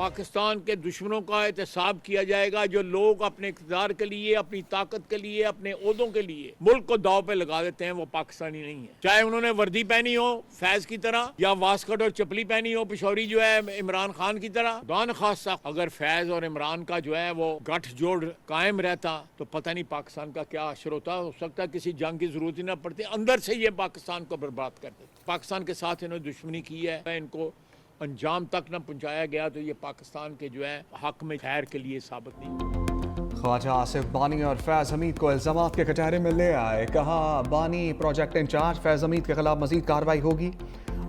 पाकिस्तान के दुश्मनों का एहतसाब किया जाएगा। जो लोग अपने इक़्तिदार के लिए, अपनी ताकत के लिए, अपने ओहदों के लिए मुल्क को दाव पे लगा देते हैं, वो पाकिस्तानी नहीं है। चाहे उन्होंने वर्दी पहनी हो फैज की तरह या वास्कट और चपली पहनी हो पिशौरी जो है इमरान खान की तरह। खुदा न खास्ता अगर फैज और इमरान का जो है वो गठजोड़ कायम रहता तो पता नहीं पाकिस्तान का क्या असर होता। हो सकता है किसी जंग की जरूरत ही ना पड़ती, अंदर से ये पाकिस्तान को बर्बाद कर देते। पाकिस्तान के साथ इन्होंने दुश्मनी की है, इनको अंजाम तक न पहुंचाया गया तो ये पाकिस्तान के जो है हक में खैर के लिए साबित नहीं। ख्वाजा आसिफ बानी और फैज़ हमीद को इल्ज़ामात के कटहरे में ले आए। कहा बानी प्रोजेक्ट इंचार्ज, फैज़ हमीद के खिलाफ मजीद कार्रवाई होगी।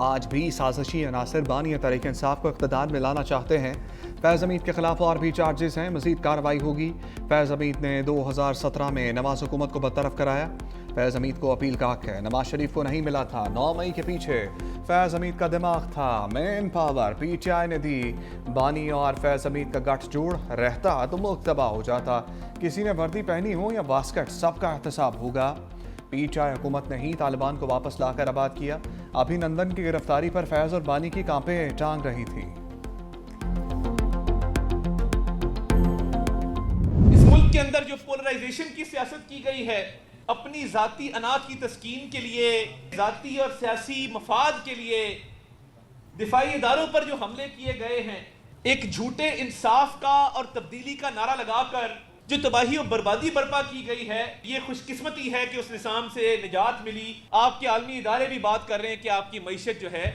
आज भी साजिशी अनासर बानी और तहरीक इंसाफ को इक़्तिदार में लाना चाहते हैं। फैज़ हमीद के खिलाफ और भी चार्जेस हैं, मजीद कार्रवाई होगी। फैज़ हमीद ने 2017 में नवाज हुकूमत को बरतरफ कराया। फैज़ हमीद को अपील का हक है, नवाज शरीफ को नहीं मिला था। 9 मई के पीछे फैज़ हमीद का दिमाग था, मेन पावर PTI ने दी। बानी और फैज़ हमीद का गठजोड़ रहता तो मुल्क तबाह हो जाता। किसी ने वर्दी पहनी हो या वास्कट, सबका एहतसाब होगा। PTI हुकूमत ने ही तालिबान को वापस लाकर आबाद किया। अभिनंदन की गिरफ्तारी पर फैज़ और बानी की कांपे टांग रही थी। इस मुल्क के अंदर जो पोलराइजेशन की सियासत की गई है, अपनी जाती अनाज की तस्कीन के लिए, जाती और सियासी मफाद के लिए दिफाई इदारों पर जो हमले किए गए हैं, एक झूठे इंसाफ का और तब्दीली का नारा लगाकर जो तबाही और बर्बादी बर्पा की गई है, ये खुशकिस्मती है कि उस निज़ाम से निजात मिली। आपके आलमी इदारे भी बात कर रहे हैं कि आपकी मईशत जो है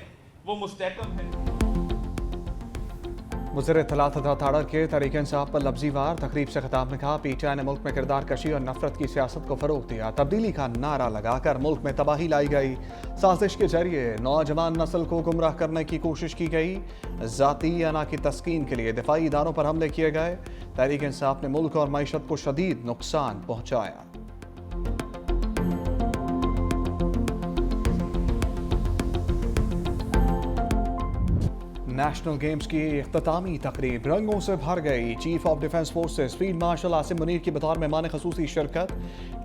वो मुस्तहकम है। वज़ीर इत्तलात थाड़र के तहरीक इंसाफ पर लफ्ज़ी वार तकरीब से खिताब में कहा, PTI ने मुल्क में किरदार कशी और नफरत की सियासत को फ़रोग़ दिया। तब्दीली का नारा लगाकर मुल्क में तबाही लाई गई। साजिश के जरिए नौजवान नस्ल को गुमराह करने की कोशिश की गई। ज़ाती अना की तस्कीन के लिए दिफाई इदारों पर हमले किए गए। तहरीक इंसाफ ने मुल्क और मईशत को शदीद नुकसान पहुँचाया। नेशनल गेम्स की इख्तितामी तकरीब रंगों से भर गई। Chief of defence forces field marshal Asim Munir की बतौर मेहमान खसूसी शिरकत।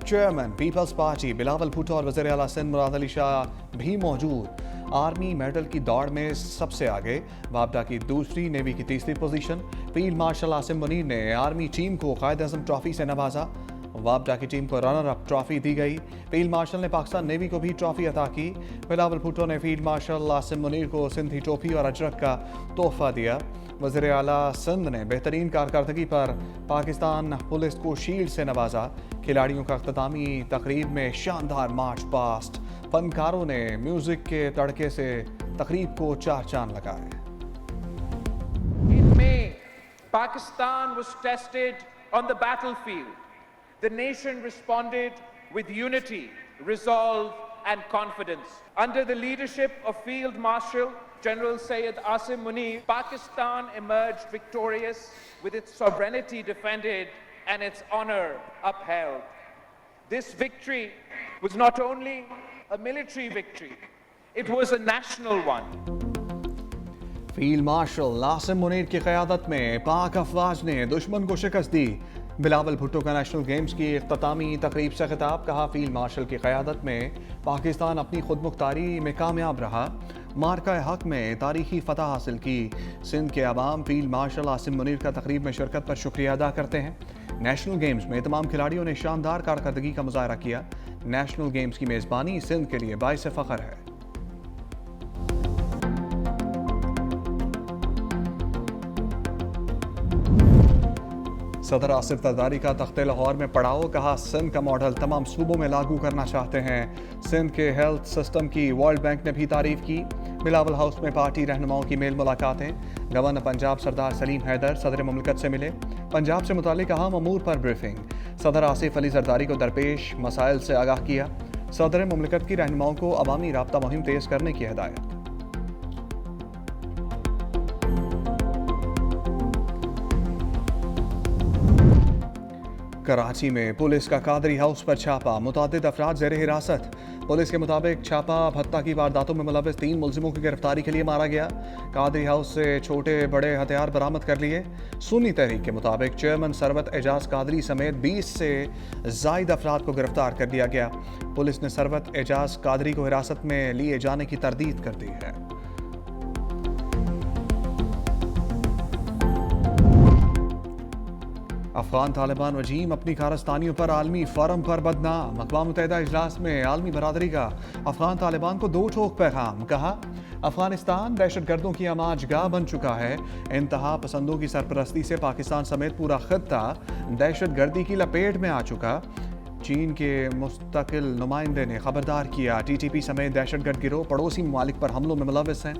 चेयरमैन पीपल्स पार्टी बिलावल भुट्टो और वज़ीर आला सिंध मुराद अली शाह भी मौजूद। आर्मी मेडल की दौड़ में सबसे आगे, वापडा की दूसरी, नेवी की तीसरी position. Field marshal Asim Munir ने आर्मी टीम को कायद-ए-आज़म ट्रॉफी से नवाजा। वापडा की टीम को रनर अप ट्रॉफी दी गई। फील्ड मार्शल ने पाकिस्तान नेवी को भी ट्रॉफी अता की। बिलावल भुट्टो ने फील्ड मार्शल आसिम मुनीर को सिंधी टोपी और अजरक का तोहफा दिया। वज़ीर आला सिंध ने बेहतरीन कारकर्दगी पर पाकिस्तान पुलिस को शील्ड से नवाजा। खिलाड़ियों का इख्तितामी तकरीब में शानदार मार्च पास्ट। फनकारों ने म्यूजिक के तड़के से तकरीब को चार चांद लगाए। In May, Pakistan was tested on the battlefield. The nation responded with unity, resolve, and confidence. Under the leadership of Field Marshal General Syed Asim Munir, Pakistan emerged victorious with its sovereignty defended and its honor upheld. This victory was not only a military victory, it was a national one. Field marshal Asim Munir की क़यादत में पाक अफवाज ने दुश्मन को शिकस्त दी। बिलावल भुट्टो का national games की इख्तितामी तकरीब से खिताब। कहा, फील्ड मार्शल की क़यादत में पाकिस्तान अपनी खुद मुख्तारी में कामयाब रहा। मार्का हक में तारीखी फतह हासिल की। सिंध के अवाम फील्ड मार्शल आसिम मुनीर का तकरीब में शिरकत पर शुक्रिया अदा करते हैं। नेशनल गेम्स में तमाम खिलाड़ियों ने शानदार कारकर्दगी का मुजाहरा किया। नेशनल गेम्स की मेज़बानी सिंध के लिए बाइस फ़ख्र है। सदर आसिफ जरदारी का तख्ते लाहौर में पड़ाव। कहा, सिंध का मॉडल तमाम सूबों में लागू करना चाहते हैं। सिंध के हेल्थ सिस्टम की वर्ल्ड बैंक ने भी तारीफ की। बिलावल हाउस में पार्टी रहनुमाओं की मेल मुलाकातें। गवर्नर पंजाब सरदार सलीम हैदर सदर मुमलिकत से मिले। पंजाब से मुतालिक अहम अमूर पर ब्रीफिंग। सदर आसिफ अली जरदारी को दरपेश मसाइल से आगाह किया। सदर मुमलिकत की रहनुमाओं को अवामी राब्ता मुहिम तेज करने की हिदायत। कराची में पुलिस का कादरी हाउस पर छापा। मुतादिद अफराद ज़ेर हिरासत। पुलिस के मुताबिक छापा भत्ता की वारदातों में मुलविस 3 मुलजिमों की गिरफ्तारी के लिए मारा गया। कादरी हाउस से छोटे बड़े हथियार बरामद कर लिए। सुन्नी तहरीक के मुताबिक चेयरमैन सरवत एजाज कादरी समेत 20 से जायद अफराद को गिरफ्तार कर लिया गया। पुलिस ने सरवत एजाज कादरी को हिरासत में लिए जाने की तरदीद कर दी है। अफगान तालिबान रजीम अपनी कारस्तानियों पर आलमी फोरम पर बदनाम। अक़वाम मुत्तहिदा इजलास में आलमी बरादरी का अफगान तालिबान को दो टोक पैगाम। कहा, अफगानिस्तान दहशतगर्दों की आमाजगाह बन चुका है। इंतहा पसंदों की सरपरस्ती से पाकिस्तान समेत पूरा खित्ता दहशतगर्दी की लपेट में आ चुका। चीन के मुस्तकिल नुमाइंदे ने खबरदार किया, TTP समेत दहशतगर्द गिरोह पड़ोसी ममालिक पर हमलों में मुलविस हैं।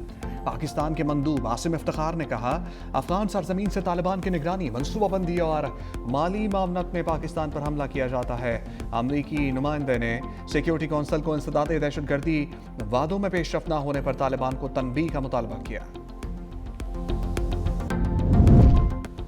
पाकिस्तान के मंदूब आसिम इफ्तिखार ने कहा, अफगान सरजमीन से तालिबान की निगरानी, मनसूबाबंदी और माली मामनत में पाकिस्तान पर हमला किया जाता है। अमरीकी नुमाइंदे ने सिक्योरिटी कौंसिल को इंसदाद दहशतगर्दी वादों में पेशरफ न होने पर तालिबान को तनबीह का मुतालबा किया।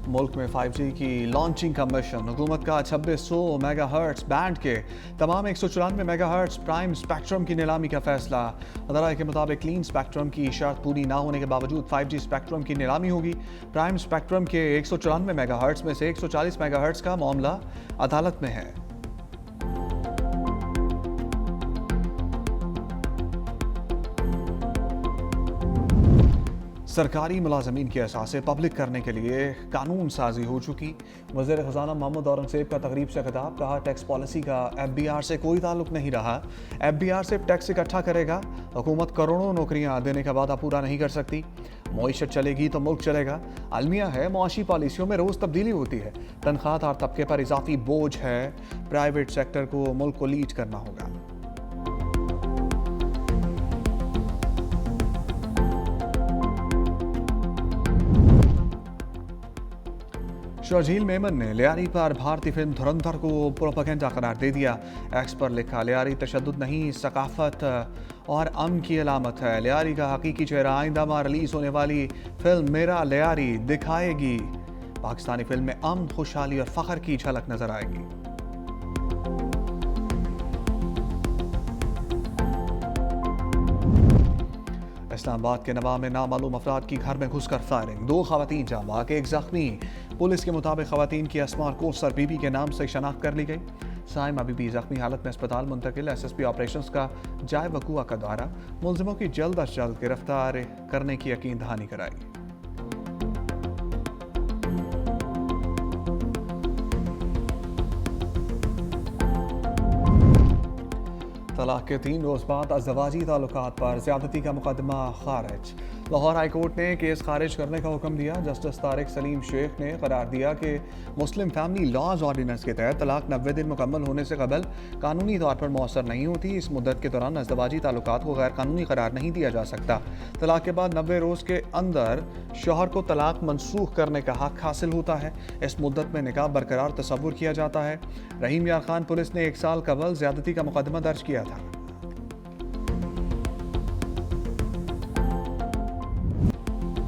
मुल्क में 5G की लॉन्चिंग का मिशन। हुकूमत का 2600 मेगाहर्ट्ज बैंड के तमाम 194 मेगाहर्ट्ज प्राइम स्पेक्ट्रम की नीलामी का फैसला। अदारा के मुताबिक क्लीन स्पेक्ट्रम की शर्त पूरी ना होने के बावजूद 5G स्पेक्ट्रम की नीलामी होगी। प्राइम स्पेक्ट्रम के 194 मेगाहर्ट्ज में से 140 मेगाहर्ट्ज का मामला अदालत में है। सरकारी मुलाजमीन के असासे पब्लिक करने के लिए कानून साजी हो चुकी। वज़ीर ख़ज़ाना मोहम्मद औरंगज़ेब का तकरीब से खिताब। कहा, टैक्स पॉलिसी का FBR से कोई ताल्लुक नहीं रहा। FBR सिर्फ टैक्स इकट्ठा करेगा। हुकूमत करोड़ों नौकरियां देने का वादा पूरा नहीं कर सकती। मईशत चलेगी तो मुल्क चलेगा। अलमिया है, मुआशी पॉलिसियों में रोज़ तब्दीली होती है। तनख्वाहदार तबके पर इजाफी बोझ है। प्राइवेट सेक्टर को मुल्क को लीड करना होगा। शर्जील मेमन ने लियारी पर भारतीय फिल्म धुरंधर को प्रोपेगेंडा करार दे दिया। एक्स पर लिखा, लियारी तशद्दुद नहीं, सकाफत और अमन की अलामत है। लियारी का हकीकी चेहरा आइंदा माह रिलीज होने वाली फिल्म मेरा लियारी दिखाएगी। पाकिस्तानी फिल्म में अमन, खुशहाली और फख्र की झलक नजर आएगी। इस्लामाबाद के नवा में नामालूम अफराद की घर में घुसकर फायरिंग। 2 खवातीन जाँ बाग, 1 जख्मी। पुलिस के मुताबिक खवातीन की अस्मा और कोसर बीबी के नाम से शनाख्त कर ली गई। साइमा बीबी जख्मी हालत में अस्पताल मुंतकिल। SSP ऑपरेशंस का जाए वकूआ का दौरा। मुलजिमों की जल्द अज जल्द गिरफ्तार करने की यकीन दहानी कराई। तलाक के 3 रोज बाद अज़वाजी ताल्लुकात पर ज़्यादती का मुकदमा खारिज। लाहौर हाई कोर्ट ने केस खारिज करने का हुक्म दिया। जस्टिस तारिक सलीम शेख ने करार दिया कि मुस्लिम फैमिली लॉज ऑर्डिनेंस के तहत तलाक 90 दिन मुकम्मल होने से कबल कानूनी तौर पर मौसर नहीं होती। इस मुद्दत के दौरान अज़वाजी ताल्लुकात को गैर कानूनी करार नहीं दिया जा सकता। तलाक के बाद 90 रोज़ के अंदर शौहर को तलाक मनसूख करने का हक हासिल होता है। इस मुद्दत में निकाह बरकरार तसव्वुर किया जाता है। रहीम यार खान पुलिस ने 1 साल कबल ज़्यादती का मुकदमा दर्ज किया था।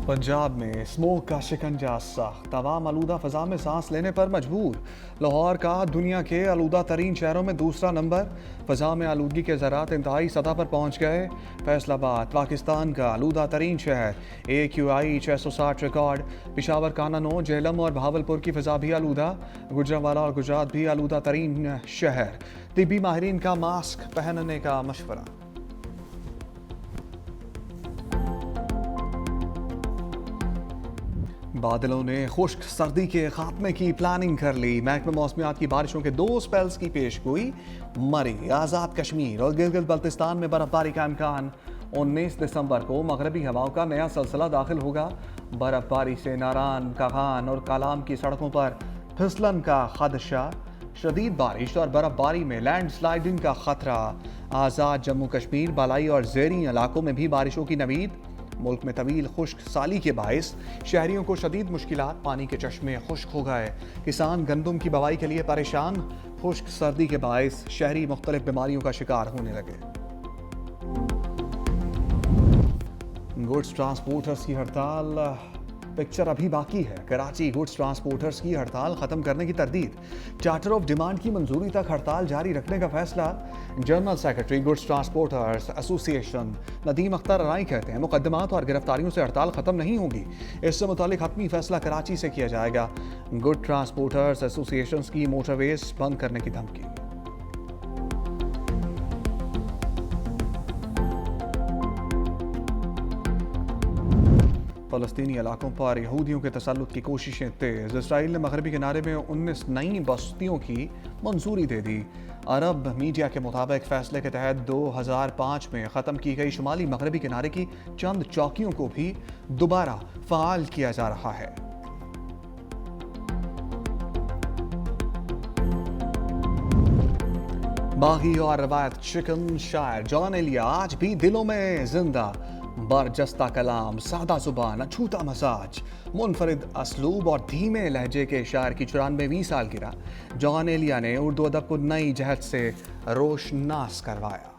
पंजाब में स्मोक का शिकंजा सख्त। तमाम आलूदा फ़ज़ा में सांस लेने पर मजबूर। लाहौर का दुनिया के आलूदा तरीन शहरों में दूसरा नंबर। फ़ज़ा में आलूदगी के ज़रात इंतहाई सतह पर पहुँच गए। फैसलाबाद पाकिस्तान का आलूदा तरीन शहर। AQI 660 record. पिशावर, काननो, जेहलम और भावलपुर की फ़ज़ा भी आलूदा। गुजरांवाला और गुजरात भी आलूदा तरीन शहर। तिब्बी माहिरीन का मास्क पहनने का मशवरा। बादलों ने खुश्क सर्दी के खात्मे की प्लानिंग कर ली। महकमा मौसमियात की बारिशों के 2 स्पेल्स की पेशगोई। मरी, आज़ाद कश्मीर और गिलगित बल्तिस्तान में बर्फबारी का इम्कान। 19 दिसंबर को मगरबी हवाओं का नया सिलसिला दाखिल होगा। बर्फबारी से नारान, कागान और कालाम की सड़कों पर फिसलन का खदशा। शदीद बारिश और बर्फबारी में लैंडस्लाइडिंग का खतरा। आज़ाद जम्मू कश्मीर, बालाई और ज़ेरी इलाकों में भी बारिशों की नवीद। मुल्क में तवील खुश्क साली के बायस शहरियों को शदीद मुश्किलात। पानी के चश्मे खुश्क हो गए। किसान गंदम की बवाई के लिए परेशान। खुश्क सर्दी के बायस शहरी मुख्तलिफ बीमारियों का शिकार होने लगे। गुड्स ट्रांसपोर्टर्स की हड़ताल पिक्चर अभी बाकी है। कराची गुड्स ट्रांसपोर्टर्स की हड़ताल खत्म करने की तरदीद। चार्टर ऑफ डिमांड की मंजूरी तक हड़ताल जारी रखने का फैसला। General secretary goods transporters association Nadeem Akhtar Rai कहते हैं, मुकदमात और गिरफ्तारियों से हड़ताल खत्म नहीं होगी। इससे मुतालिक हतमी फैसला कराची से किया जाएगा। गुड ट्रांसपोर्टर्स एसोसिएशन की मोटरवेज बंद करने की धमकी। फ़लस्तीनी इलाकों पर यहूदियों के तसल्लुत की कोशिशें तेज़। इसराइल ने मगरबी किनारे में 19 नई बस्तियों की मंजूरी दे दी। अरब मीडिया के मुताबिक फैसले के तहत 2005 में ख़त्म की गई शुमाली मगरबी किनारे की चंद चौकियों को भी दोबारा फ़ाल किया जा रहा है। बागी और रवायत चिकन शायर जॉन एलिया आज भी दिलों में जिंदा। बरजस्ता कलाम, सादा जुबान, अछूता मजाज, मुनफरिद असलूब और धीमे लहजे के शायर की 94वीं सालगिरह जॉन एलिया ने उर्दू अदब को नई जहत से रोशनास करवाया।